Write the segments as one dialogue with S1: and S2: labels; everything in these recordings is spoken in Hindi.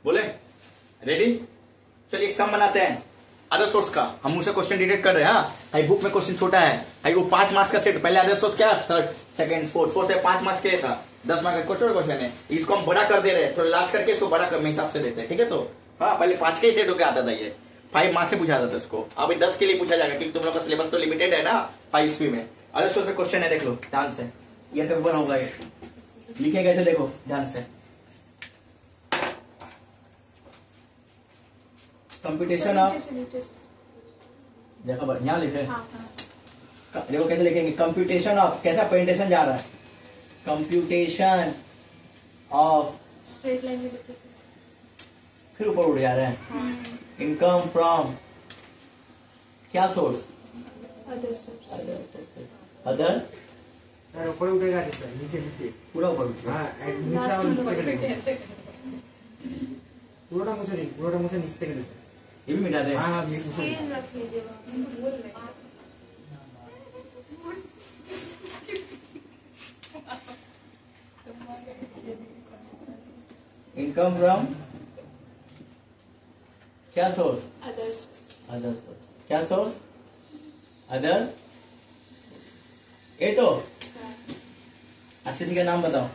S1: बोले रेडी? चलिए एक सम बनाते हैं अदर सोर्स का। हम उसे क्वेश्चन डिटेक्ट कर रहे हैं। हाँ भाई बुक में क्वेश्चन छोटा है भाई, वो 5 मार्क्स का सेट। पहले अदर सोर्स क्या, थर्ड सेकंड फोर्थ से 5 मार्क्स के था, 10 मार्क्स का छोटा क्वेश्चन है। इसको हम बड़ा कर दे रहे हैं, थोड़ा लार्ज करके इसको बड़ा करने हिसाब से देते हैं। ठीक है, तो हाँ पहले 5 के ही सेट होकर आता था, ये 5 मार्क्स से पूछा जाता था इसको। अभी 10 के लिए पूछा जाएगा क्योंकि तुम लोग का सिलेबस तो लिमिटेड है ना 5 ईस्वी में। अदर सोर्स पे क्वेश्चन है, देख लो ध्यान से, ये पेपर होगा, ये लिखे कैसे देखो ध्यान से। कंप्यूटेशन ऑफ, देखो यहाँ लिखे, देखो कैसे लिखेंगे, कंप्यूटेशन ऑफ, कैसा प्रेजेंटेशन जा रहा है, कंप्यूटेशन ऑफ,
S2: स्ट्रेट लाइन में लिखे,
S1: फिर ऊपर उड़ जा रहे हैं, इनकम फ्रॉम क्या सोर्स, अदर
S3: ऊपर उठेगा, नीचे नीचे
S1: पूरा ऊपर उठेगा,
S3: पूरा मुझे नीचे कर देता।
S1: ये भी मिटा दे।
S3: हाँ
S2: रख लीजिएगा, बोल रहे
S1: इनकम फ्रॉम क्या सोर्स,
S2: अदर
S1: सोर्स, क्या सोर्स, अदर। ये तो अस्सी का नाम बताओ,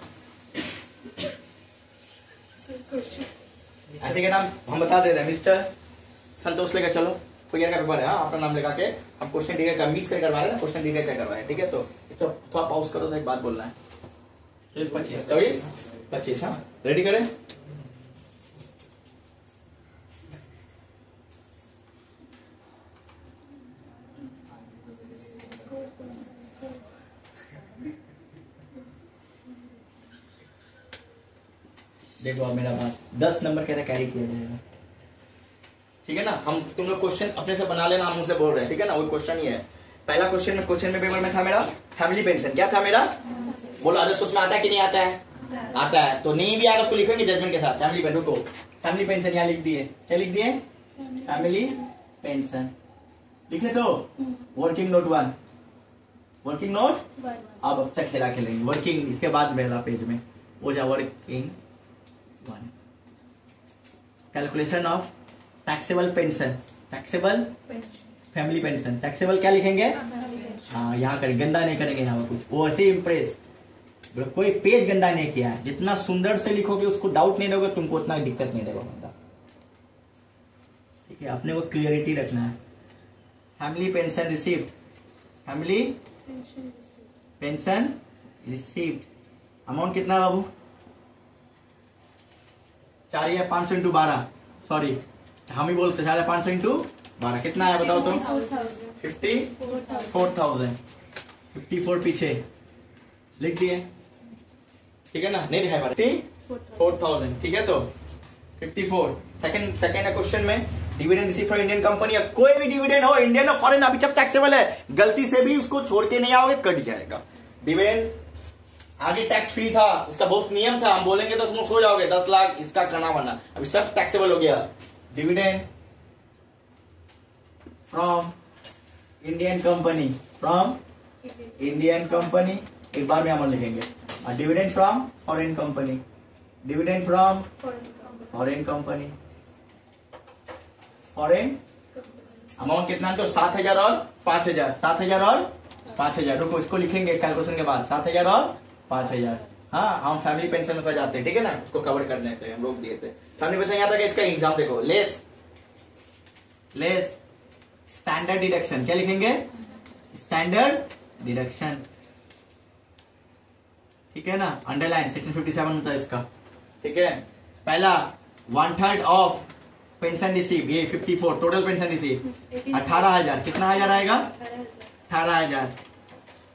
S1: अस्सी का नाम हम बता दे रहे हैं, मिस्टर संतोष लेकर चलो, कोई का पेपर है। हाँ अपना नाम लगा के हम क्वेश्चन डिटेक्ट कर, मिस कर करवा रहे हैं, क्वेश्चन डिटेक्ट करवा रहे हैं। ठीक है, तो थोड़ा पॉज करो, तो एक बात बोलना है। 25 हाँ रेडी करें। देखो अब मेरा बात 10 नंबर कैसे कैरी किया जाएगा। ठीक है ना, हम तुम लोग क्वेश्चन अपने से बना लेना, हम मुझसे बोल रहे हैं। ठीक है ना, वही क्वेश्चन ही है। पहला क्वेश्चन में पेपर में था मेरा फैमिली पेंशन, क्या था मेरा, बोलो अदर सोर्स में आता है कि नहीं आता है, आता है। तो नहीं भी आएगा उसको लिखेंगे जजमेंट के साथ, फैमिली पेंशन को, फैमिली पेंशन यहाँ लिख दिए, क्या लिख दिए, फैमिली पेंशन लिखे। तो वर्किंग नोट 1, वर्किंग नोट, अब अच्छा खेला खेलेंगे वर्किंग, इसके बाद मेरा पेज में वो जा working 1, calculation of taxable pension, taxable family pension, taxable क्या लिखेंगे, हाँ यहाँ करेंगे, गंदा नहीं करेंगे यहाँ पर कुछ, वो ऐसे इम्प्रेस, कोई पेज गंदा नहीं किया है, जितना सुंदर से लिखोगे उसको डाउट नहीं दोगे, तुमको उतना दिक्कत नहीं देगा बंदा। ठीक है, अपने को क्लियरिटी रखना है। Family pension received, family pension received, amount कितना बाबू, 4 या 500 इंटू 12, सॉरी हम ही बोलते 500 इंटू 12 कितना है बताओ तुम, 54,000, 54 पीछे लिख दिए। ठीक है ना, नहीं दिखाई 54,000। ठीक है, तो 54 सेकंड क्वेश्चन में dividend receive for Indian company, या कोई भी डिविडेंड हो इंडियन और फॉरेन, अभी जब टैक्सेबल है, गलती से भी उसको छोड़ के नहीं आओगे कट जाएगा। डिविडेंड आगे टैक्स फ्री था, उसका बहुत नियम था, हम बोलेंगे तो तुम सो जाओगे 10 लाख इसका करना वरना, अभी सब टैक्सेबल हो गया। Dividend from Indian company, from Indian company एक बार में हम लिखेंगे, और dividend from foreign company, dividend from foreign company, foreign amount कितना, तो 7,000 और 5,000, 7,000 और 5,000, रुको इसको लिखेंगे कैलकुलेशन के बाद, 7,000 और 5,000। हाँ हम फैमिली पेंशन में जाते हैं, ठीक है ना, उसको कवर करने थे, हम रोक दिए थे। फैमिली पेंशन यहाँ तक इसका एग्जाम देखो, लेस स्टैंडर्ड डिडक्शन, क्या लिखेंगे, स्टैंडर्ड डिडक्शन। ठीक है ना, अंडरलाइन सेक्शन 57 होता है इसका। ठीक है, पहला 1/3 ऑफ पेंशन रिसीव, ये 54 टोटल पेंशन रिसीव 18,000, कितना हजार आएगा, 18,000।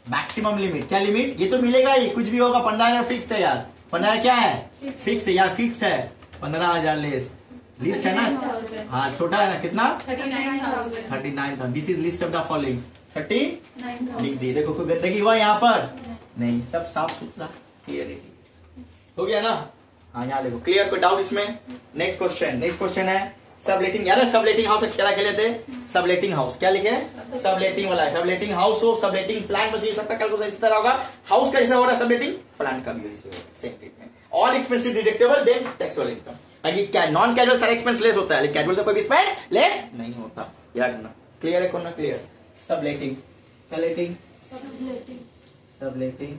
S1: मैक्सिमम लिमिट, क्या लिमिट, ये तो मिलेगा ही, कुछ भी होगा, 15,000 फिक्स्ड है यार, 15,000 क्या है, फिक्स है यार, फिक्स्ड है 15,000 लेस, लिस्ट है ना, हाँ छोटा है ना, कितना 39,000। This is list of the following, 39 लिख दिए। देखो कोई गंदगी हुआ यहाँ पर नहीं, सब साफ सुथरा क्लियरिटी हो गया ना। हाँ यहाँ देखो क्लियर, कोई डाउट इसमें। नेक्स्ट क्वेश्चन है सबलेटिंग, यार सबलेटिंग हाउस क्या खेले थे, सबलेटिंग हाउस क्या लिखे, सबलेटिंग वाला है, सबलेटिंग हाउस हो, सबलेटिंग प्लांट, बस ये सबका कैलकुलेशन इस तरह होगा, हाउस का जैसा हो रहा है सबलेटिंग प्लांट का भी same treatment, all expensive deductible then taxable income. अगर क्या नॉन कैजुअल सारा एक्सपेंस लेस होता है, लेकिन कैजुअल से कोई भी स्पेंड लेस नहीं होता, याद रखना। क्लियर है कौन ना क्लियर? सबलेटिंग, क्या लेटिंग? Subletting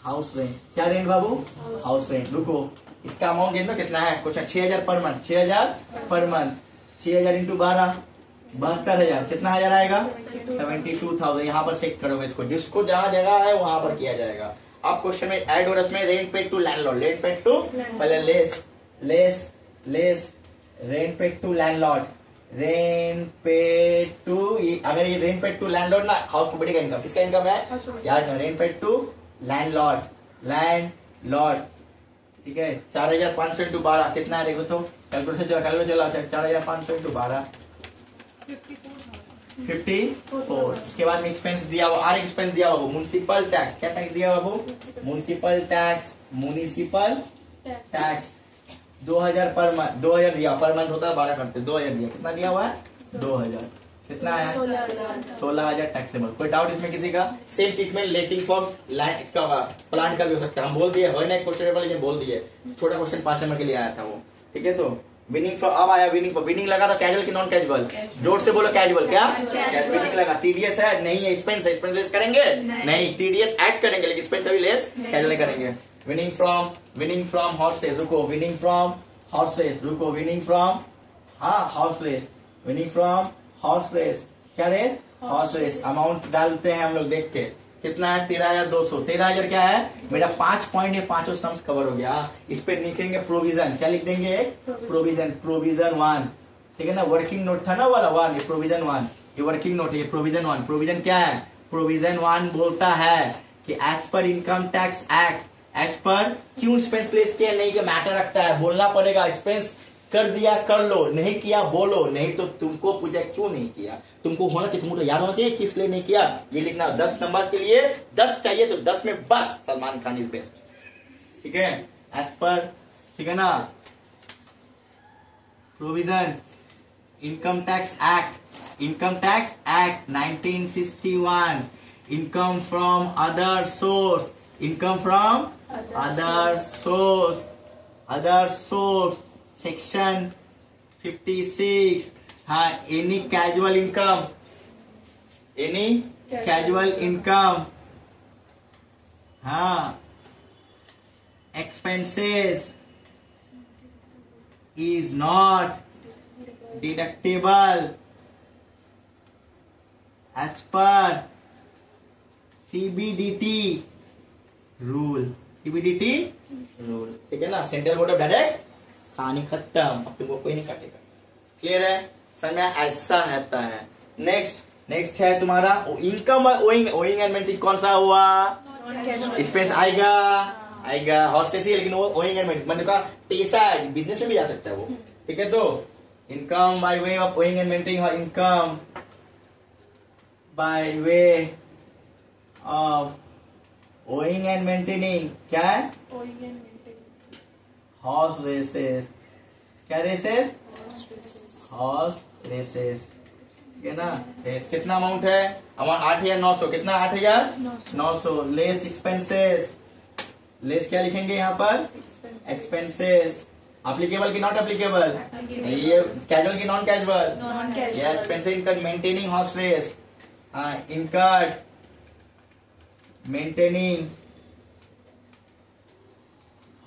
S1: house rent. क्या रेंट बाबू? House rent. रुको, इसका अमाउंट देख लो कितना है question, 6000 per month, 6000 per month, 6000 into 12 72,000, कितना हजार आएगा? 72,000। यहाँ पर चेक करोगे इसको, जिसको जहां जगह है वहां पर किया जाएगा। अब क्वेश्चन में ऐड हो रहा है इसमें rent paid to landlord, rent paid to, पहले less rent paid to landlord, rent paid to, अगर ये रेंट पेड टू लैंडलॉर्ड ना, हाउस प्रॉपर्टी का इनकम, किसका इनकम है यार? रेंट पेड टू लैंडलॉर्ड, ठीक है। 4,500 इंटू 12 कितना है देखो तो, कैलकुलेशन चला 4,500 इंटू 12 54। उसके बाद में एक्सपेंस दिया हुआ, आर एक्सपेंस दिया हुआ, म्युनिसिपल टैक्स, क्या टैक्स दिया हुआ वो? म्युनिसिपल टैक्स 2000 पर मंथ, 2000 दिया पर मंथ होता है 12 करते, 2000 दिया, कितना दिया हुआ है? 2000, कितना है? 16,000 टैक्सेबल। कोई डाउट इसमें किसी का? Same treatment letting for land, इसका प्लांट का भी हो सकता है, हम बोल दिए क्वेश्चन लेकिन बोल दिए, छोटा क्वेश्चन 5 नंबर के लिए आया था वो, ठीक है। तो विनिंग फॉर, अब आया विनिंग फॉर, विनिंग लगा था कैजुअल की नॉन कैजुअल, जोर से बोलो कैजुअल, क्या विनिंग लगा? टीडीएस है नहीं है, एक्सपेंस है, एक्सपेंस लेस करेंगे नहीं, टीडीएस ऐड करेंगे लेकिन एक्सपेंस अभी लेस कैजुअल करेंगे। विनिंग फ्रॉम हॉर्सेस, रुको, विनिंग फ्रॉम हॉर्सेस, रुको, विनिंग फ्रॉम, हाँ horse race, winning from horse race, क्या रेस? Horse race. अमाउंट डालते हैं हम लोग, देख के कितना है? 13,200। 13,000 क्या है मेरा? 5 पॉइंट है, पांचों सम्स कवर हो गया। इस पे लिखेंगे प्रोविजन, क्या लिख देंगे? प्रोविजन 1, ठीक है ना। वर्किंग नोट था ना वाला 1, ये प्रोविजन 1, ये वर्किंग नोट है, ये प्रोविजन 1। प्रोविजन क्या है? प्रोविजन 1 बोलता है कि as per income tax act, as per, क्यों एक्सपेंस प्लेस किया नहीं के मैटर रखता है, बोलना पड़ेगा। एक्सपेंस कर दिया कर लो, नहीं किया बोलो, नहीं तो तुमको पूछा क्यों नहीं किया, तुमको होना चाहिए, तुमको तो याद होना चाहिए किस लिए नहीं किया, ये लिखना। 10 नंबर के लिए 10 चाहिए तो 10 में बस सलमान खान इज बेस्ट, ठीक है। एज पर, ठीक है ना, provision income tax act 1961, income from other source, other source section 56। हाँ, एनी कैजुअल इनकम, हाँ, expenses is not deductible as per CBDT rule, ठीक है ना। सेंट्रल बोर्ड ऑफ डायरेक्ट, कहानी खत्म, अब तुमको कोई नहीं काटेगा। क्लियर है? समय ऐसा रहता है। नेक्स्ट है तुम्हारा इनकम ओइंग एंड मेंटेनिंग, कौन सा हुआ? एक्सपेंस आएगा हॉर्सेस ही, लेकिन वो ओइंग एंड मेंटेनिंग मतलब का पैसा है, बिजनेस में भी जा सकता है वो, ठीक है। तो income by way of owing and maintaining, income by way of owing and maintaining, क्या है? हॉर्स रेसेस, क्या रेसेस? हॉर्स रेसेस, ठीक है ना। रेस कितना अमाउंट है? अमाउंट 8,900, कितना? 8,900 लेस एक्सपेंसेस, लेस क्या लिखेंगे यहाँ पर? एक्सपेंसेस। अप्लीकेबल की नॉट अप्लीकेबल? ये कैजुअल की नॉन कैजुअल? ये expenses income maintaining horse race, हाँ, इनकर्ड मेंटेनिंग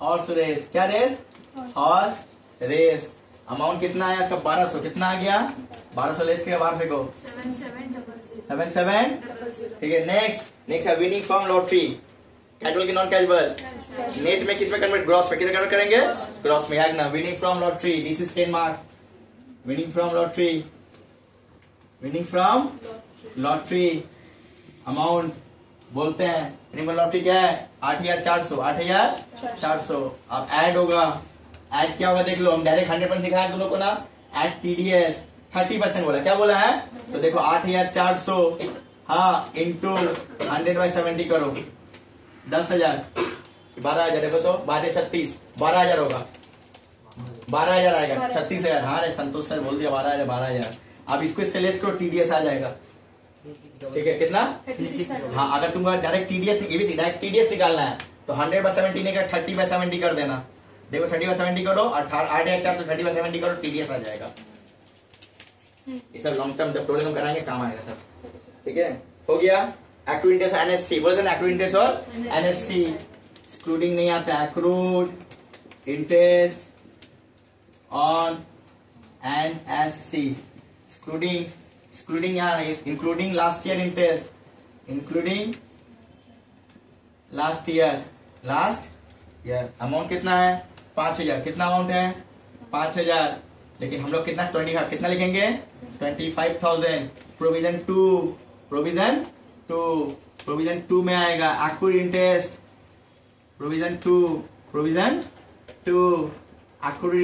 S1: हॉर्स रेस, क्या रेस? Horse race. अमाउंट कितना है इसका? 1200, कितना आ गया? 1200 लेस के बाहर फेंको, 77, ठीक है। नेक्स्ट है विनिंग फ्रॉम लॉटरी, कैजुअल की नॉन कैजुअल, नेट में किस में कन्वर्ट? ग्रॉस में, कितना कन्वर्ट करेंगे? ग्रॉस में, याद ना। Winning from lottery, this is 10 marks. Winning from lottery amount बोलते हैं। विनिंग फ्रॉम लॉटरी क्या है? 8,400। अब ऐड होगा, ऐड क्या होगा देख लो, हम डायरेक्ट 100% सिखाया तुम लोग को ना। ऐड टीडीएस 30% बोला, क्या बोला है? तो देखो 8,400, हाँ, इंटू 100/70 करो, 10,000, 12,000, देखो तो 12,36, 12,000 होगा, 12,000 आएगा, 36,000। हाँ रे संतोष सर बोल दिया 12,000। अब इसको इससे लेस करो, टीडीएस आ जाएगा, ठीक है। कितना? हाँ, अगर तुमको डायरेक्ट टीडीएस निकालना है तो 100/70 नहीं कर 30/70 कर देना, देखो 30/70 करो और 8,400 30/70 करो, टीडीएस आ जाएगा। ये सब लॉन्ग टर्म जब टोटल कराएंगे काम आएगा सब। ठीक है, हो गया। Accrued interest NSC, version accrued interest और एनएससी, एक्सक्लूडिंग नहीं आता। Accrued interest on NSC, excluding यहाँ including last year interest, including last year amount कितना है 5,000, कितना अमाउंट है 5,000, लेकिन हम लोग कितना 25 कितना लिखेंगे 25,000। प्रोविजन टू में आएगा accrued interest, provision two accrued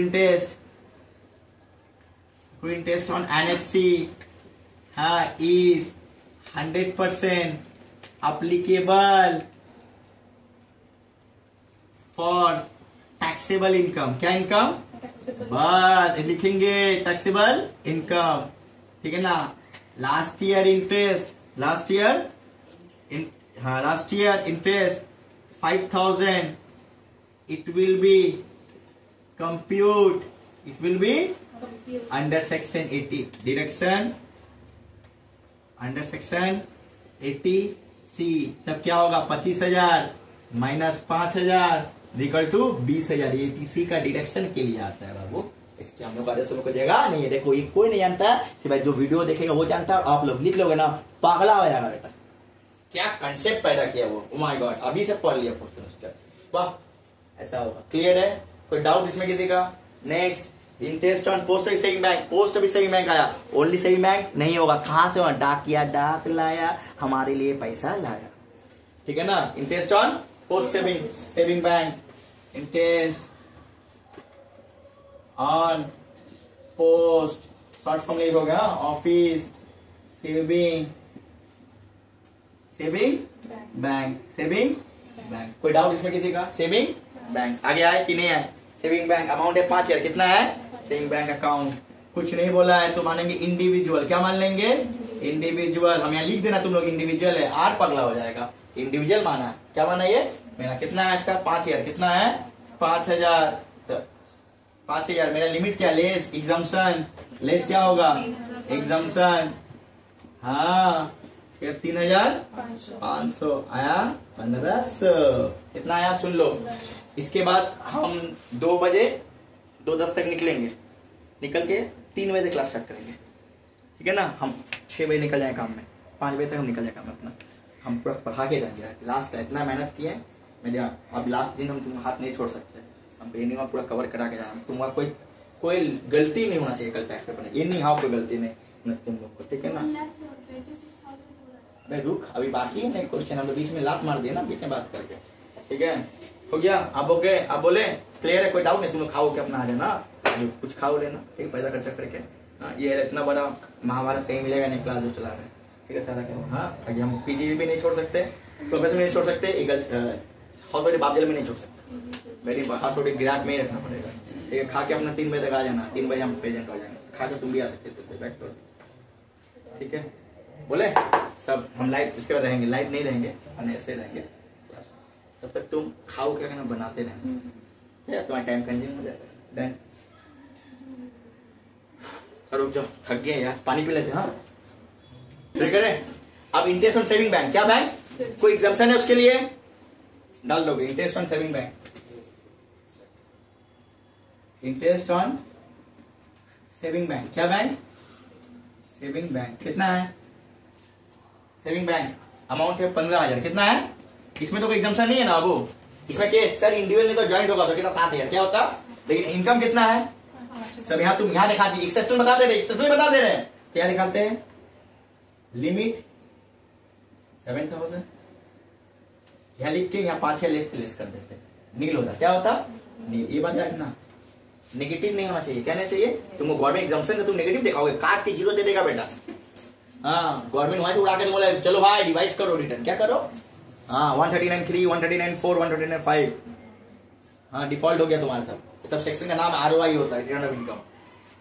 S1: interest on NSC is 100% applicable for taxable income. क्या इनकम, बस लिखेंगे टैक्सेबल इनकम। ठीक है ना। Last year interest 5,000, it will be under section 80 deduction under section 80C। तब क्या होगा 25,000 माइनस 5,000 इक्वल टू 20,000। ये 80C का डिडक्शन के लिए आता है बाबू, इसके हम लोग आदेश को देगा नहीं है। देखो ये कोई नहीं जानता, सिर्फ जो वीडियो देखेगा वो जानता है। आप लोग लिख लोगे ना पागला हो जाएगा बेटा, क्या कंसेप्ट पैदा किया वो। ओ माय गॉड, अभी से पढ़ लिया 4th सेमेस्टर, वाह ऐसा होगा। क्लियर है, कोई डाउट इसमें किसी का? Next, interest on post office saving bank. Post office saving bank आया, ओनली सेविंग बैंक नहीं होगा। कहां से होगा, डाक लाया, हमारे लिए पैसा लाया। ठीक है ना। Interest on post saving bank, interest on post short form लिख होगा ऑफिस सेविंग बैंक। कोई डाउट इसमें किसी का? सेविंग बैंक आगे आए कि नहीं आए? सेविंग बैंक अमाउंट है 5,000, कितना है सेविंग बैंक अकाउंट। कुछ नहीं बोला है तो मानेंगे इंडिविजुअल। क्या मान लेंगे? इंडिविजुअल। हम यहाँ लिख देना, तुम लोग इंडिविजुअल है, आर पगला हो जाएगा। इंडिविजुअल माना है, क्या माना ये मेरा? कितना है इसका 5,000, कितना है 5,000। 5,000 मेरा लिमिट क्या? लेस एग्जम्पशन, लेस क्या होगा एग्जम्पशन। हाँ फिर 3,500 आया 1,500। कितना आया सुन लो। इसके बाद हम 2 बजे 2:10 तक निकलेंगे, निकल के 3 बजे क्लास स्टार्ट करेंगे। ठीक है ना। हम 6 बजे निकल जाए काम में, 5 बजे तक हम निकल जाए काम में अपना। हम पूरा पढ़ा के रहेंगे लास्ट का। इतना मेहनत किए मेरे, अब लास्ट दिन हम तुम हाथ नहीं छोड़ सकते। हम ट्रेनिंग में पूरा कवर करा के जाए। तुम्हारा कोई गलती नहीं होना चाहिए कल टैक्स पेपर में। ये नहीं हाँ कोई गलती नहीं तुम लोग को। ठीक है ना। भाई रुक, अभी बाकी है नहीं क्वेश्चन, हम बीच में लात मार दिया ना बीच में बात करके। ठीक है, हो गया। अब हो गए, अब बोले क्लियर है, कोई डाउट नहीं। तुम लोग खाओ के अपना आ जाना, कुछ खाओ लेना, ठीक, पैसा खर्चा करके। हाँ ये इतना बड़ा महाभारत कहीं मिलेगा नहीं, क्लास जो चला रहे हैं। ठीक है सारा क्या। हाँ आगे हम पीजी भी नहीं छोड़ सकते, प्रोफेसर भी नहीं छोड़ सकते, हाउस वाइफ बाप जल भी नहीं छोड़ सकते। मेरी हाउस वाइफ गिराक में ही रखना पड़ेगा। ठीक है, खा के अपना 3 बजे तक आ जाना, 3 बजे हम प्रेजेंट हो जाएंगे। खा के तुम भी आ सकते थे। ठीक है, बोले सब हम लाइव इसके बाद रहेंगे, लाइव नहीं रहेंगे, ऐसे रहेंगे। तब तक तुम खाओ क्या कहना बनाते रहेंगे, तुम्हारा टाइम कंज्यूम हो जाएगा। डन। रुक जाओ, थक गए यार, पानी पी लेते हैं। हाँ ठीक है। अब इंटरेस्ट ऑन सेविंग बैंक, क्या बैंक कोई एग्जाम्पशन है उसके लिए डाल दोगे। Interest on saving bank, interest on saving bank, क्या बैंक सेविंग बैंक। कितना है सेविंग बैंक? अमाउंट है 15,000। कितना है इसमें? तो कोई एग्जाम्पशन नहीं है ना बाबू इसमें। के सर इंडिविजुअल नहीं तो ज्वाइंट होगा तो कितना 7,000 क्या होता। लेकिन इनकम कितना है सब यहाँ तुम यहाँ दिखा दी, एक्सेप्शन बता दे रहे, एक्सेप्शन बता दे रहे हैं। क्या दिखाते हैं? लिमिट 7,000 यहाँ लिख के यहाँ 5 लेस कर देते, नील होता। क्या होता? नील। ये बात रखना, नेगेटिव नहीं होना चाहिए। क्या नहीं चाहिए? तुमको गवर्नमेंट एग्जाम्पशन में तुम नेगेटिव दिखाओगे, काट के 0 दे देगा बेटा। हाँ गवर्नमेंट वहां से उड़ा के बोला चलो भाई डिवाइस करो, रिटर्न क्या करो। हाँ 139(3), 139(4), 139(5). हाँ डिफॉल्ट हो गया तुम्हारा सब सेक्शन का नाम ROI होता है, return of income.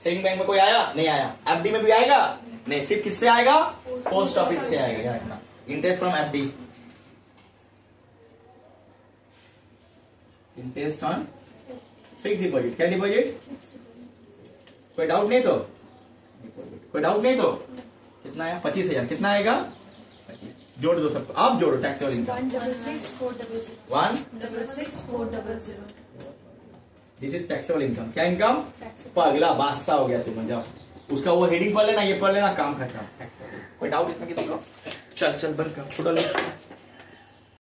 S1: Saving bank में कोई आया नहीं आया, FD में भी आएगा नहीं, सिर्फ किससे आएगा? पोस्ट ऑफिस से आएगा। Interest from FD, interest on fix deposit. क्या डिपॉजिट? कोई डाउट नहीं तो? कोई डाउट नहीं तो? कितना आया? 25,000। कितना आएगा? 25। जोड़ दो सबको, आप जोड़ो taxable income.
S2: 166,400
S1: 1
S2: 166,400
S1: this is taxable income. क्या इनकम? पगला बादशाह हो गया तुम। जाओ उसका वो हेडिंग पढ़ लेना, ये पढ़ लेना, काम खत्म। कोई डाउट इसमें किसी को? चल चल बंद कर, फोटो ले।